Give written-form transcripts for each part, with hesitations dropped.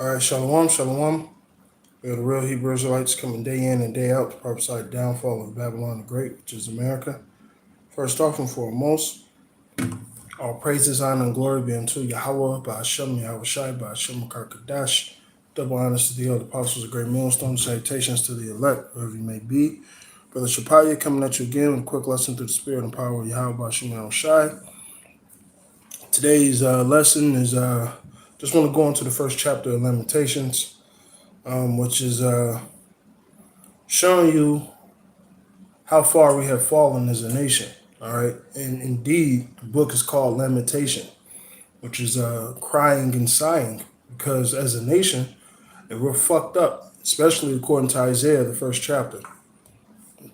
All right, shalom, shalom. We are the real Hebrew Israelites coming day in and day out to prophesy the downfall of Babylon the Great, which is America. First off and foremost, all praises, honor, and glory be unto Yahweh, Ba'ashem, Yahweh Shai, Ba'ashem, Kadash. Double honors to the other apostles of Great Millstone. Salutations to the elect, wherever you may be. Brother Shapaya coming at you again with a quick lesson through the spirit and power of Yahweh, Ba'ashem, Yahweh Shai. Today's lesson is just want to go into the first chapter of Lamentations, which is showing you how far we have fallen as a nation. All right. And indeed, the book is called Lamentation, which is crying and sighing, because as a nation, we're fucked up, especially according to Isaiah, the first chapter.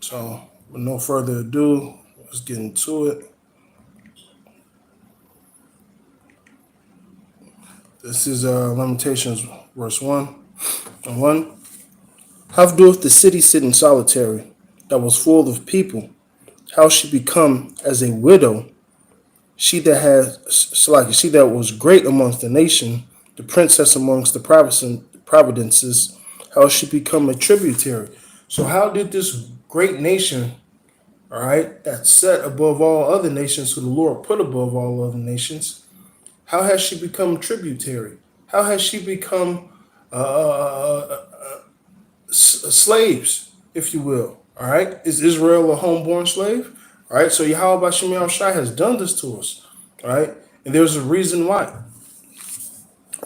So, with no further ado, let's get into it. This is Lamentations, verse 1. And 1. How doeth the city sit in solitary, that was full of people? How she become as a widow, she that she that was great amongst the nation, the princess amongst the providences, how she become a tributary. So how did this great nation, all right, that's set above all other nations, who the Lord put above all other nations, how has she become tributary? How has she become slaves, if you will? All right, is Israel a homeborn slave? All right, so Yahweh B'Shem Yahweh Shai has done this to us. All right, and there's a reason why.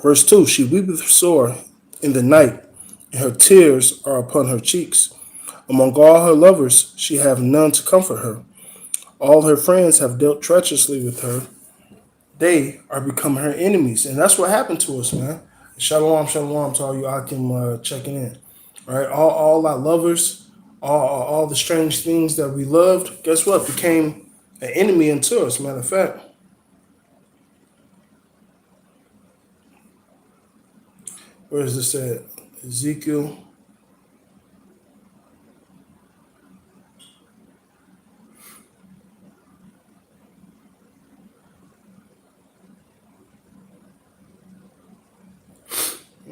Verse 2, she weepeth sore in the night, and her tears are upon her cheeks. Among all her lovers, she have none to comfort her. All her friends have dealt treacherously with her. They are become her enemies. And that's what happened to us, man. Shalom, shalom to all you Akim checking in. All right, all our lovers, all the strange things that we loved, guess what? Became an enemy unto us, matter of fact. Where is this at? Ezekiel.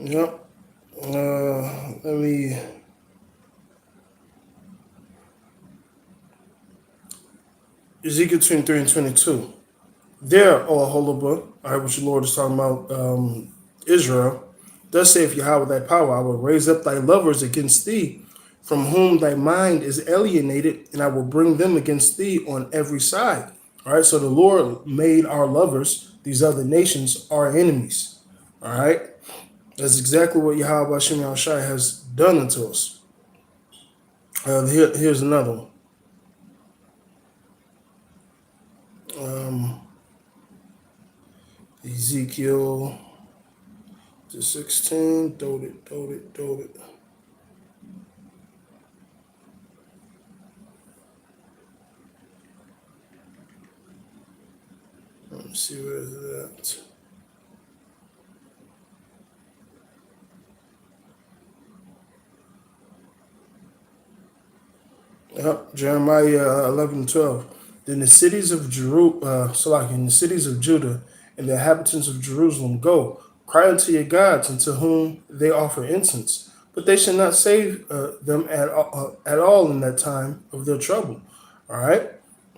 Yep. Let me. Ezekiel 23 and 22. There, O Aholibah, all right, which the Lord is talking about Israel. Thus saith Yahweh thy power, I will raise up thy lovers against thee, from whom thy mind is alienated, and I will bring them against thee on every side. All right, so the Lord made our lovers, these other nations, our enemies. All right, that's exactly what Yahweh B'Shem Yahweh Shai has done unto us. Here's another one. Ezekiel 16, throw it. Let me see, where is it at? Yep, Jeremiah 11 and 12. Then the cities of in the cities of Judah and the inhabitants of Jerusalem go, cry unto your gods, unto whom they offer incense. But they shall not save them at all in that time of their trouble. All right?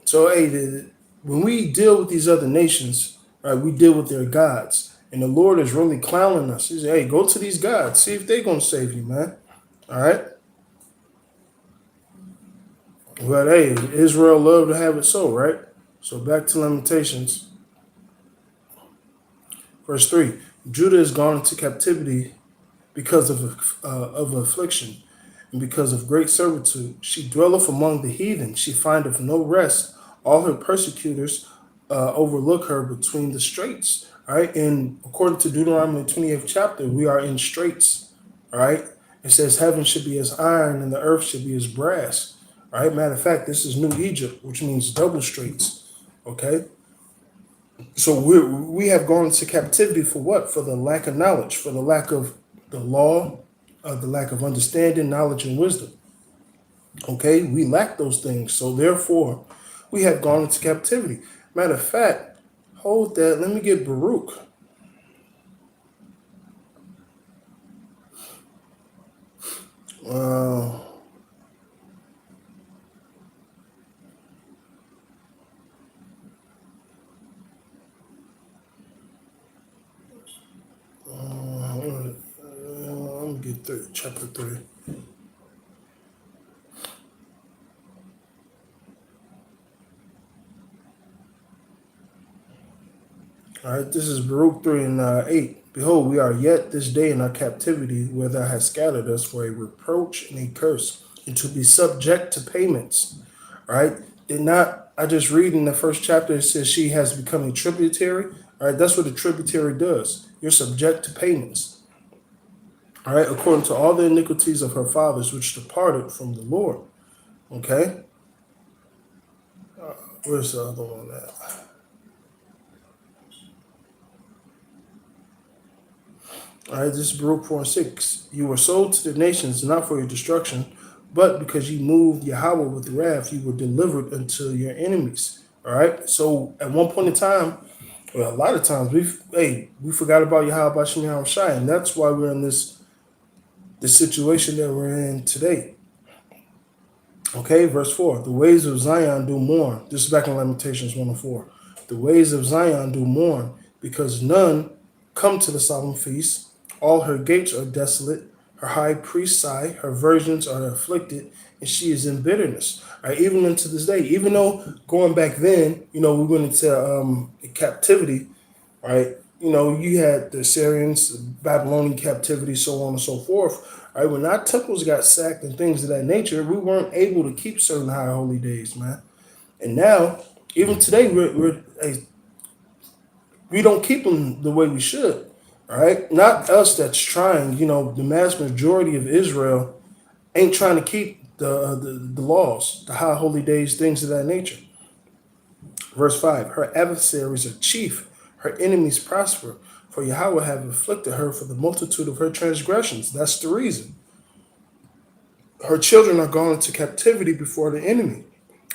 So, hey, when we deal with these other nations, right, we deal with their gods. And the Lord is really clowning us. He said, hey, go to these gods, see if they're going to save you, man. All right? But hey, Israel loved to have it so, right? So back to Lamentations. Verse 3. Judah is gone into captivity because of affliction, and because of great servitude. She dwelleth among the heathen. She findeth no rest. All her persecutors overlook her between the straits. All right. And according to Deuteronomy 28th chapter, we are in straits. All right. It says heaven should be as iron and the earth should be as brass. All right. Matter of fact, this is New Egypt, which means double straits. Okay. So we have gone into captivity for what? For the lack of knowledge, for the lack of the law, the lack of understanding, knowledge, and wisdom. Okay, we lack those things. So therefore, we have gone into captivity. Matter of fact, hold that. Let me get Baruch. chapter 3. All right, this is Baruch 3 and 8. Behold, we are yet this day in our captivity, where thou hast scattered us for a reproach and a curse, and to be subject to payments. All right, did not I just read in the first chapter? It says she has become a tributary. All right, that's what a tributary does. You're subject to payments. All right, according to all the iniquities of her fathers, which departed from the Lord. Okay, where's the other one at? All right, this is Baruch 4 and 6. You were sold to the nations, not for your destruction, but because you moved Yahweh with wrath, you were delivered unto your enemies. All right, so at one point in time, well, a lot of times we forgot about Yahweh Bashem Yahweh Shai, and that's why we're in this situation that we're in today. Okay, verse 4. The ways of Zion do mourn. This is back in Lamentations 1 and 4. The ways of Zion do mourn, because none come to the solemn feast. All her gates are desolate. Her high priests sigh. Her virgins are afflicted, and she is in bitterness. All right, even unto this day, even though going back then, we went into captivity, right? You had the Assyrians, the Babylonian captivity, so on and so forth. All right, when our temples got sacked and things of that nature, we weren't able to keep certain high holy days, man. And now, even today, we don't keep them the way we should. All right, not us that's trying. The mass majority of Israel ain't trying to keep the laws, the high holy days, things of that nature. Verse 5, her adversaries are chief, her enemies prosper, for Yahweh have afflicted her for the multitude of her transgressions. That's the reason. Her children are gone into captivity before the enemy.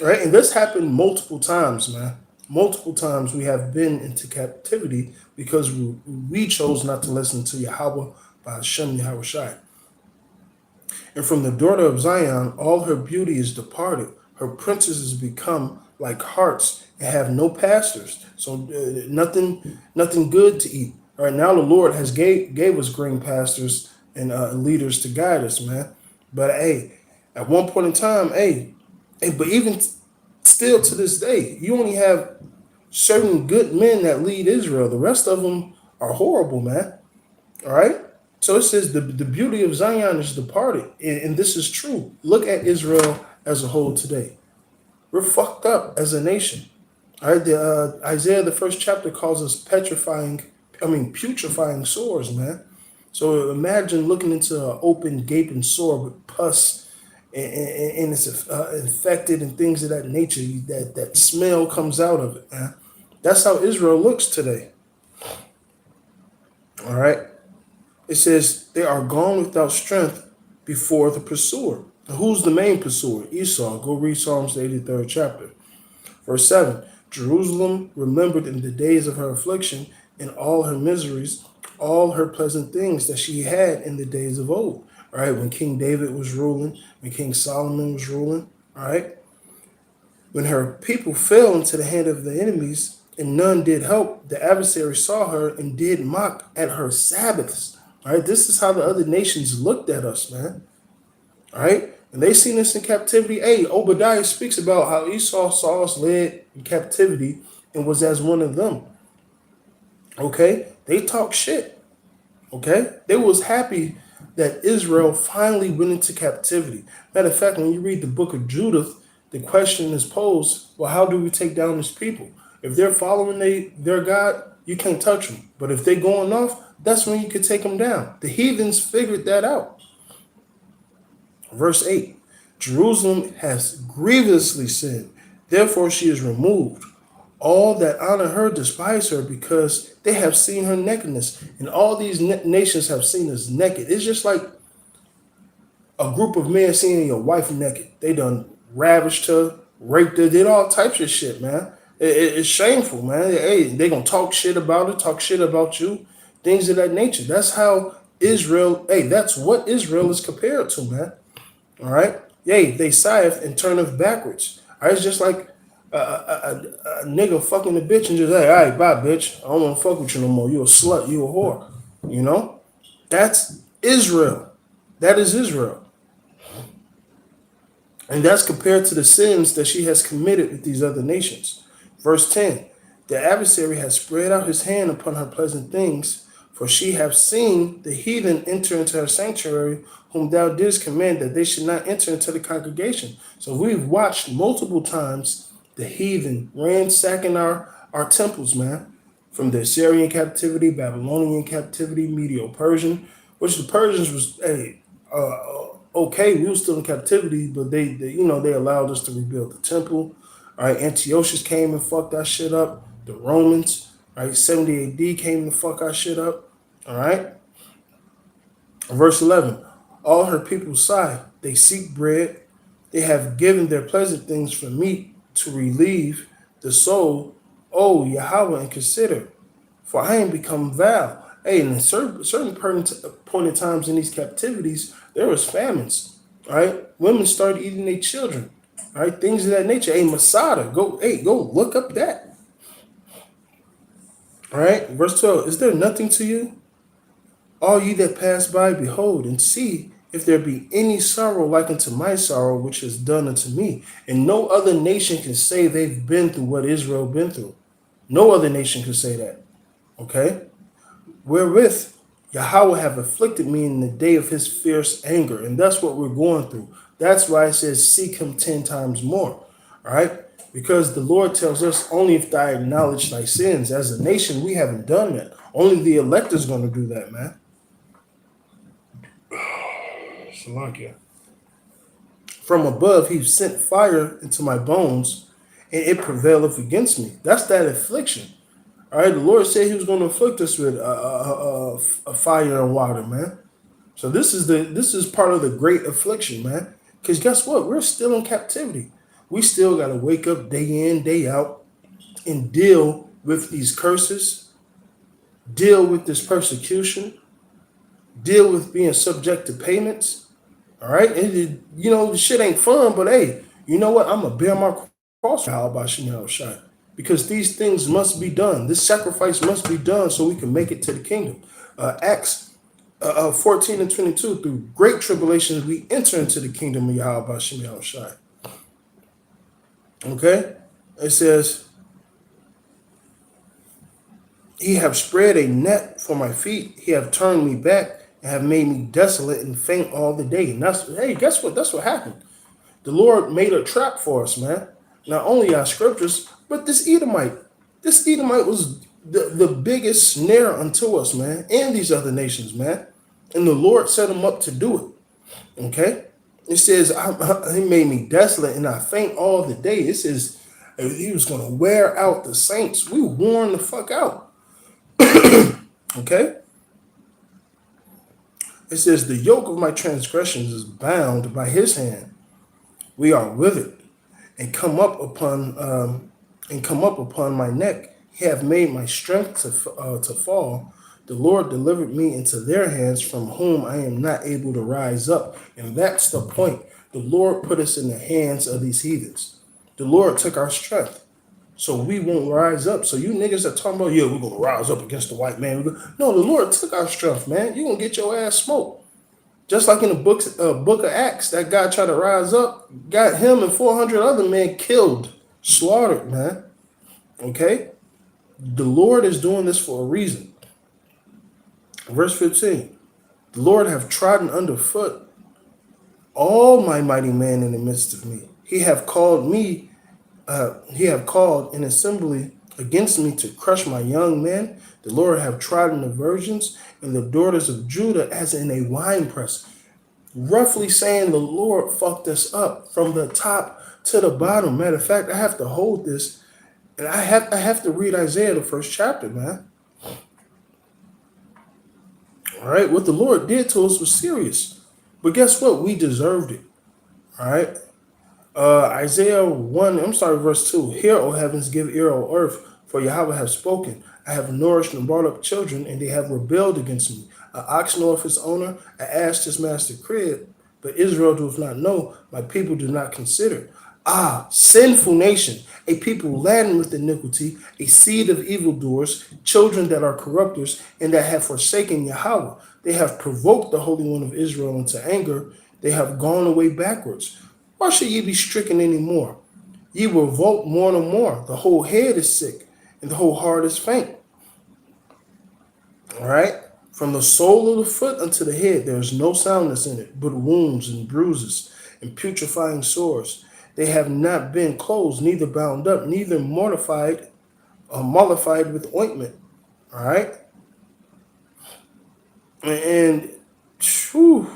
Right? And this happened multiple times, man. Multiple times we have been into captivity because we chose not to listen to Yahweh by Hashem Yahweh Shai. And from the daughter of Zion, all her beauty is departed. Her princesses become like harts and have no pastors. So nothing good to eat. All right, now the Lord has gave us green pastors and leaders to guide us, man. But hey, at one point in time, but even still to this day, you only have certain good men that lead Israel. The rest of them are horrible, man. All right. So it says the beauty of Zion is departed. And this is true. Look at Israel as a whole today. We're fucked up as a nation. All right. Isaiah, the first chapter, calls us putrefying sores, man. So imagine looking into an open, gaping sore with pus and it's infected and things of that nature. That smell comes out of it, man. That's how Israel looks today. All right. It says they are gone without strength before the pursuer. Who's the main pursuer? Esau. Go read Psalms the 83rd chapter. Verse 7. Jerusalem remembered in the days of her affliction and all her miseries, all her pleasant things that she had in the days of old. All right, when King David was ruling, when King Solomon was ruling, all right. When her people fell into the hand of the enemies and none did help, the adversary saw her and did mock at her Sabbaths. All right, this is how the other nations looked at us, man. All right, and they seen us in captivity. Hey, Obadiah speaks about how Esau saw us led in captivity and was as one of them. Okay, they talk shit. Okay, they was happy that Israel finally went into captivity. Matter of fact, when you read the book of Judith, the question is posed, well, how do we take down these people? If they're following their God, you can't touch them. But if they're going off, that's when you can take them down. The heathens figured that out. Verse 8, Jerusalem has grievously sinned, therefore she is removed. All that honor her despise her because they have seen her nakedness. And all these nations have seen us naked. It's just like a group of men seeing your wife naked. They done ravished her, raped her, did all types of shit, man. It's shameful, man. Hey, they gonna talk shit about her, talk shit about you, things of that nature. That's how Israel, that's what Israel is compared to, man. All right? Yea, they sigheth and turneth backwards. All right, it's just like a nigga fucking a bitch and just, hey, all right, bye, bitch. I don't want to fuck with you no more. You a slut. You a whore. That's Israel. That is Israel. And that's compared to the sins that she has committed with these other nations. Verse 10, the adversary has spread out his hand upon her pleasant things, for she hath seen the heathen enter into her sanctuary, whom thou didst command that they should not enter into the congregation. So we've watched multiple times the heathen ransacking our temples, man. From the Assyrian captivity, Babylonian captivity, Medo-Persian, which the Persians was, hey, okay, we were still in captivity, but they allowed us to rebuild the temple. All right, Antiochus came and fucked our shit up. The Romans, right, 70 AD came and fuck our shit up. All right, verse 11. All her people sigh, they seek bread. They have given their pleasant things for meat to relieve the soul. Oh, Yahweh, and consider, for I am become vow. Hey, in certain point in times in these captivities, there was famines. Right, women started eating their children. Right, things of that nature. Hey, Masada, go look up that. All right, verse 12. Is there nothing to you, all ye that pass by? Behold and see if there be any sorrow like unto my sorrow, which is done unto me. And no other nation can say they've been through what Israel been through. No other nation can say that. Okay. Wherewith Yahweh have afflicted me in the day of his fierce anger. And that's what we're going through. That's why it says, seek him 10 times more. All right? Because the Lord tells us, only if thou acknowledge thy sins. As a nation, we haven't done that. Only the elect is going to do that, man. Shalakia. From above, he sent fire into my bones, and it prevaileth against me. That's that affliction. All right, the Lord said he was going to afflict us with a fire and water, man. So this is part of the great affliction, man. Because guess what? We're still in captivity. We still got to wake up day in, day out, and deal with these curses, deal with this persecution, deal with being subject to payments. All right, the shit ain't fun, but hey, you know what? I'm gonna bear my cross. How about Shai? Because these things must be done. This sacrifice must be done so we can make it to the kingdom. Acts 14 and 22, through great tribulations we enter into the kingdom of Yahweh Shai. Okay? It says, he have spread a net for my feet. He have turned me back and have made me desolate and faint all the day. And guess what? That's what happened. The Lord made a trap for us, man. Not only our scriptures, but this Edomite. This Edomite was the biggest snare unto us, man, and these other nations, man. And the Lord set him up to do it. Okay? It says, he made me desolate and I faint all the day. It says he was going to wear out the saints. We worn the fuck out. Okay? It says, the yoke of my transgressions is bound by his hand. We are withered and come up upon my neck. He hath made my strength to fall. The Lord delivered me into their hands, from whom I am not able to rise up. And that's the point. The Lord put us in the hands of these heathens. The Lord took our strength, so we won't rise up. So you niggas that talking about, yeah, we're going to rise up against the white man. No, the Lord took our strength, man. You're going to get your ass smoked. Just like in the book of Acts, that guy tried to rise up, got him and 400 other men killed, slaughtered, man. Okay? The Lord is doing this for a reason. Verse 15, the Lord have trodden underfoot all my mighty men in the midst of me. He have called an assembly against me to crush my young men. The Lord have trodden the virgins and the daughters of Judah as in a winepress. Roughly saying the Lord fucked us up from the top to the bottom. Matter of fact, I have to hold this, and I have to read Isaiah, the first chapter, man. All right, what the Lord did to us was serious. But guess what? We deserved it. All right. Isaiah 1, verse 2. Hear, O heavens, give ear, O earth, for Yahweh have spoken. I have nourished and brought up children, and they have rebelled against me. An ox knoweth his owner, an ass his master crib, but Israel doth not know, my people do not consider. Sinful nation, a people laden with iniquity, a seed of evildoers, children that are corrupters, and that have forsaken Yahweh. They have provoked the Holy One of Israel into anger. They have gone away backwards. Why should ye be stricken any more? Ye will revolt more and more. The whole head is sick, and the whole heart is faint. All right? From the sole of the foot unto the head, there is no soundness in it, but wounds and bruises and putrefying sores. They have not been closed, neither bound up, neither mortified or mollified with ointment. All right? And whew,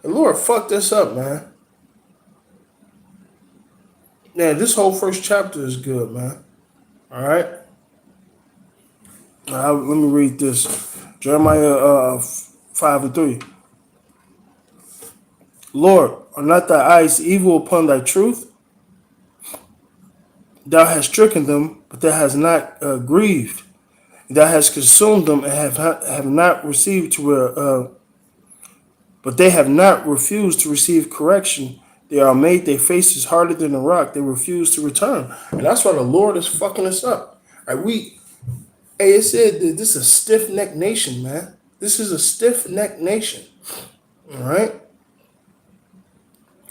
the Lord fucked us up, man. Now, this whole first chapter is good, man. All right? Let me read this. Jeremiah 5:3. Lord, are not thy eyes evil upon thy truth? Thou hast stricken them, but thou hast not grieved. Thou hast consumed them and have not received but they have not refused to receive correction. They are made their faces harder than a rock. They refuse to return, and that's why the Lord is fucking us up. All right, it said that this is a stiff necked nation, man. This is a stiff necked nation. All right.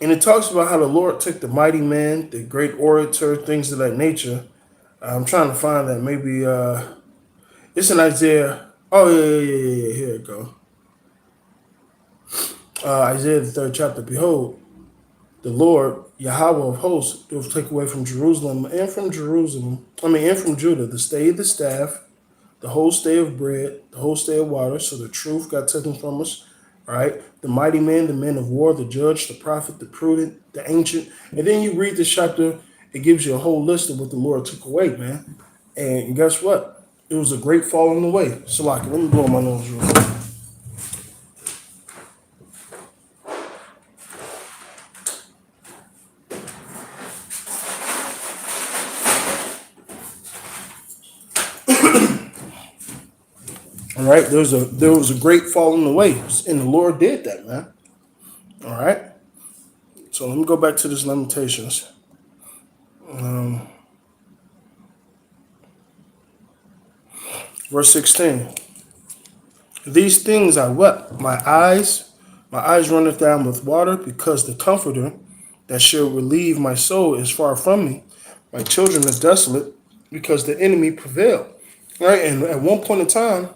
And it talks about how the Lord took the mighty man, the great orator, things of that nature. I'm trying to find that. Maybe it's in Isaiah. Oh, yeah. Here it go. Isaiah the 3rd chapter. Behold, the Lord, Yahweh of hosts, will take away from Jerusalem and from Judah, the stay of the staff, the whole stay of bread, the whole stay of water. So the truth got taken from us. All right, the mighty man, the men of war, the judge, the prophet, the prudent, the ancient. And then you read this chapter, it gives you a whole list of what the Lord took away, man. And guess what? It was a great fall on the way. Salaki, let me blow my nose real quick. All right, there was a great fall on the way, and the Lord did that, man. All right. So let me go back to this Lamentations. Verse 16. These things I wept. My eyes runneth down with water, because the comforter that shall relieve my soul is far from me. My children are desolate, because the enemy prevailed. All right, and at one point in time,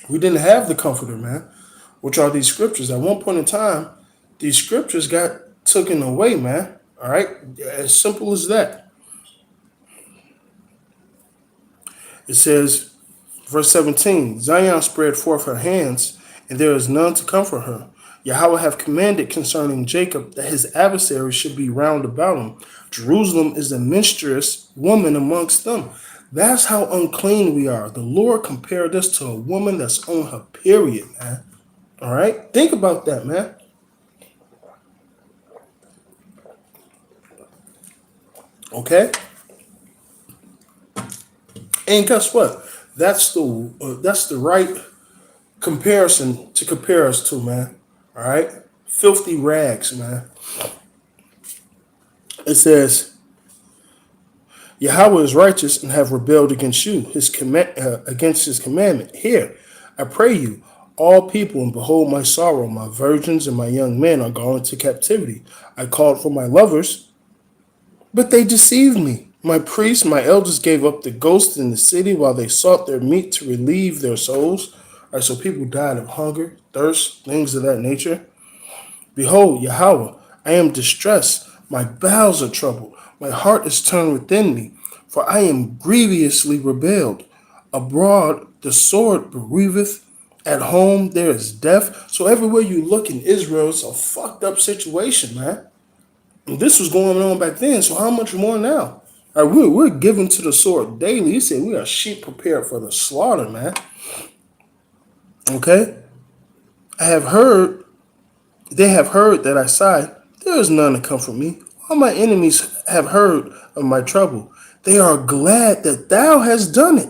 we didn't have the comforter, man, which are these scriptures. At one point in time, these scriptures got taken away, man. All right, as simple as that. It says, verse 17, Zion spread forth her hands, and there is none to comfort her. Yahweh have commanded concerning Jacob that his adversaries should be round about him. Jerusalem is a menstruous woman amongst them. That's how unclean we are. The Lord compared us to a woman that's on her period, man. All right? Think about that, man. Okay? And guess what? That's the right comparison to compare us to, man. All right? Filthy rags, man. It says, Yahweh is righteous and have rebelled against you, against his commandment. Here, I pray you, all people, and behold my sorrow. My virgins and my young men are gone into captivity. I called for my lovers, but they deceived me. My priests, my elders gave up the ghost in the city while they sought their meat to relieve their souls. All right, so people died of hunger, thirst, things of that nature. Behold, Yahweh, I am distressed. My bowels are troubled. My heart is turned within me, for I am grievously rebelled. Abroad the sword bereaveth. At home there is death. So everywhere you look in Israel, it's a fucked up situation, man. And this was going on back then, so how much more now? All right, we're given to the sword daily. He said we are sheep prepared for the slaughter, man. Okay? They have heard that I sigh. There is none to comfort me. All my enemies have heard of my trouble. They are glad that thou hast done it.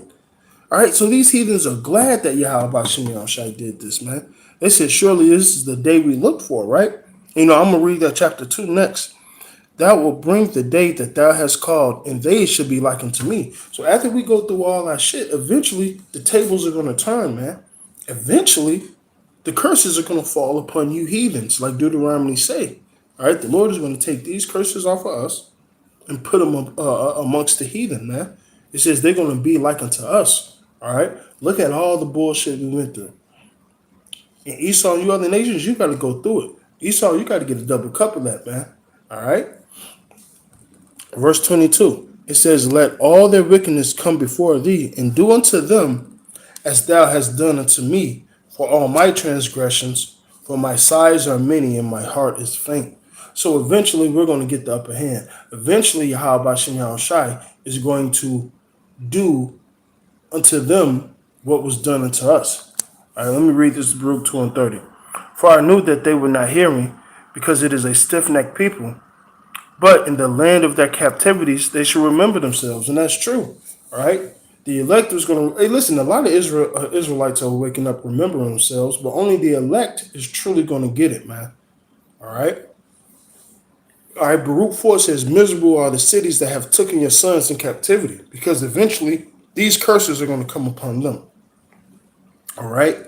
All right, so these heathens are glad that Yahweh Shem Shai did this, man. They said, surely this is the day we looked for, right? I'm going to read that chapter 2 next. Thou wilt bring the day that thou hast called, and they should be like unto me. So after we go through all that shit, eventually the tables are going to turn, man. Eventually, the curses are going to fall upon you heathens, like Deuteronomy say. All right, the Lord is going to take these curses off of us and put them amongst the heathen, man. It says they're going to be like unto us. All right, look at all the bullshit we went through. And Esau and you other nations, you got to go through it. Esau, you got to get a double cup of that, man. All right. Verse 22, it says, let all their wickedness come before thee, and do unto them as thou hast done unto me, for all my transgressions, for my sighs are many, and my heart is faint. So eventually, we're going to get the upper hand. Eventually, Yahweh Shem Yahushai is going to do unto them what was done unto us. All right, let me read this, Baruch 2 and 30. For I knew that they would not hear me, because it is a stiff-necked people. But in the land of their captivities, they should remember themselves, and that's true. All right, the elect is going to. Hey, listen, a lot of Israelites are waking up, remembering themselves, but only the elect is truly going to get it, man. All right. All right. Baruch 4 says, "Miserable are the cities that have taken your sons in captivity, because eventually these curses are going to come upon them." All right.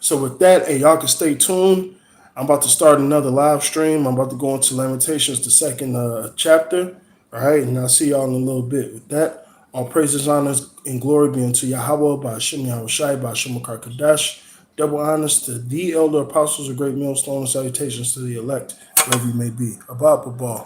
So with that, hey, y'all can stay tuned. I'm about to start another live stream. I'm about to go into Lamentations, the second chapter. All right, and I'll see y'all in a little bit. With that, all praises, honors, and glory be unto Yahweh, by Hashem Yahushai, by Hashem Kadash. Double honors to the elder apostles of Great Millstone, and salutations to the elect, wherever you may be. Abba, Abba.